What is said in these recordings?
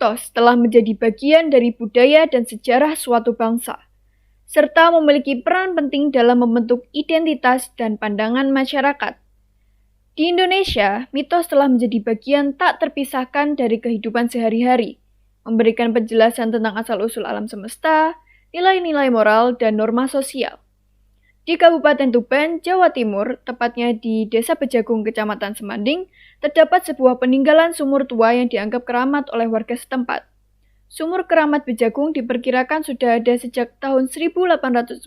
Mitos telah menjadi bagian dari budaya dan sejarah suatu bangsa, serta memiliki peran penting dalam membentuk identitas dan pandangan masyarakat. Di Indonesia, mitos telah menjadi bagian tak terpisahkan dari kehidupan sehari-hari, memberikan penjelasan tentang asal-usul alam semesta, nilai-nilai moral, dan norma sosial. Di Kabupaten Tuban, Jawa Timur, tepatnya di Desa Bejagung, Kecamatan Semanding, terdapat sebuah peninggalan sumur tua yang dianggap keramat oleh warga setempat. Sumur keramat Bejagung diperkirakan sudah ada sejak tahun 1841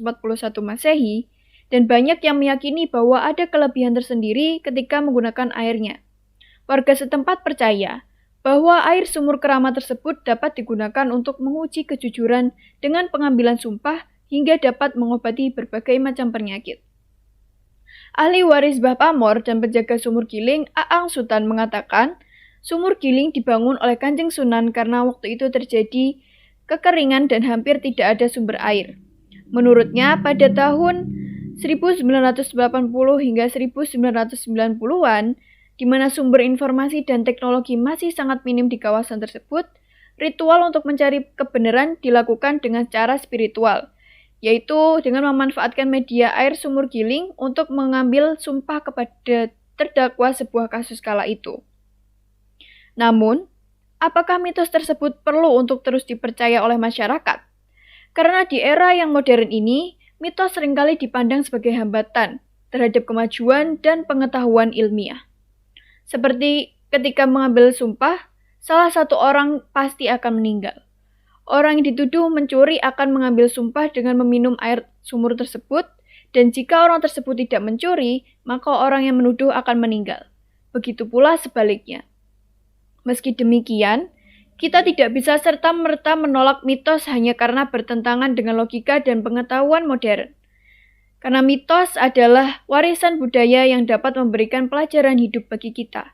Masehi, dan banyak yang meyakini bahwa ada kelebihan tersendiri ketika menggunakan airnya. Warga setempat percaya bahwa air sumur keramat tersebut dapat digunakan untuk menguji kejujuran dengan pengambilan sumpah hingga dapat mengobati berbagai macam penyakit. Ahli waris Mbah Pamor dan penjaga sumur Giling, Aang Sutan mengatakan, sumur Giling dibangun oleh Kanjeng Sunan karena waktu itu terjadi kekeringan dan hampir tidak ada sumber air. Menurutnya, pada tahun 1980 hingga 1990-an, di mana sumber informasi dan teknologi masih sangat minim di kawasan tersebut, ritual untuk mencari kebenaran dilakukan dengan cara spiritual, yaitu dengan memanfaatkan media air sumur Giling untuk mengambil sumpah kepada terdakwa sebuah kasus kala itu. Namun, apakah mitos tersebut perlu untuk terus dipercaya oleh masyarakat? Karena di era yang modern ini, mitos seringkali dipandang sebagai hambatan terhadap kemajuan dan pengetahuan ilmiah. Seperti ketika mengambil sumpah, salah satu orang pasti akan meninggal. Orang yang dituduh mencuri akan mengambil sumpah dengan meminum air sumur tersebut, dan jika orang tersebut tidak mencuri, maka orang yang menuduh akan meninggal. Begitu pula sebaliknya. Meski demikian, kita tidak bisa serta-merta menolak mitos hanya karena bertentangan dengan logika dan pengetahuan modern. Karena mitos adalah warisan budaya yang dapat memberikan pelajaran hidup bagi kita.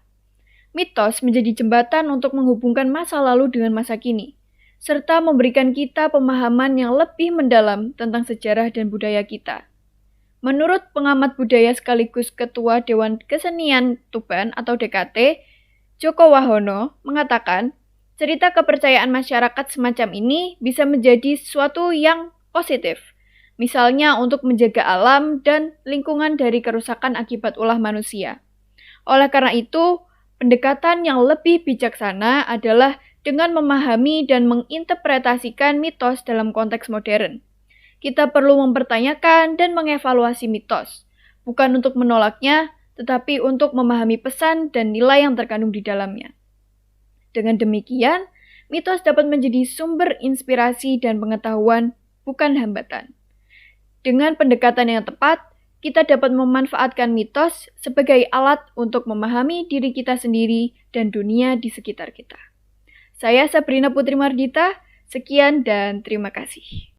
Mitos menjadi jembatan untuk menghubungkan masa lalu dengan masa kini, serta memberikan kita pemahaman yang lebih mendalam tentang sejarah dan budaya kita. Menurut pengamat budaya sekaligus Ketua Dewan Kesenian Tuban atau DKT, Joko Wahono, mengatakan, cerita kepercayaan masyarakat semacam ini bisa menjadi sesuatu yang positif, misalnya untuk menjaga alam dan lingkungan dari kerusakan akibat ulah manusia. Oleh karena itu, pendekatan yang lebih bijaksana adalah dengan memahami dan menginterpretasikan mitos dalam konteks modern. Kita perlu mempertanyakan dan mengevaluasi mitos, bukan untuk menolaknya, tetapi untuk memahami pesan dan nilai yang terkandung di dalamnya. Dengan demikian, mitos dapat menjadi sumber inspirasi dan pengetahuan, bukan hambatan. Dengan pendekatan yang tepat, kita dapat memanfaatkan mitos sebagai alat untuk memahami diri kita sendiri dan dunia di sekitar kita. Saya Sabrina Putri Mardita, sekian dan terima kasih.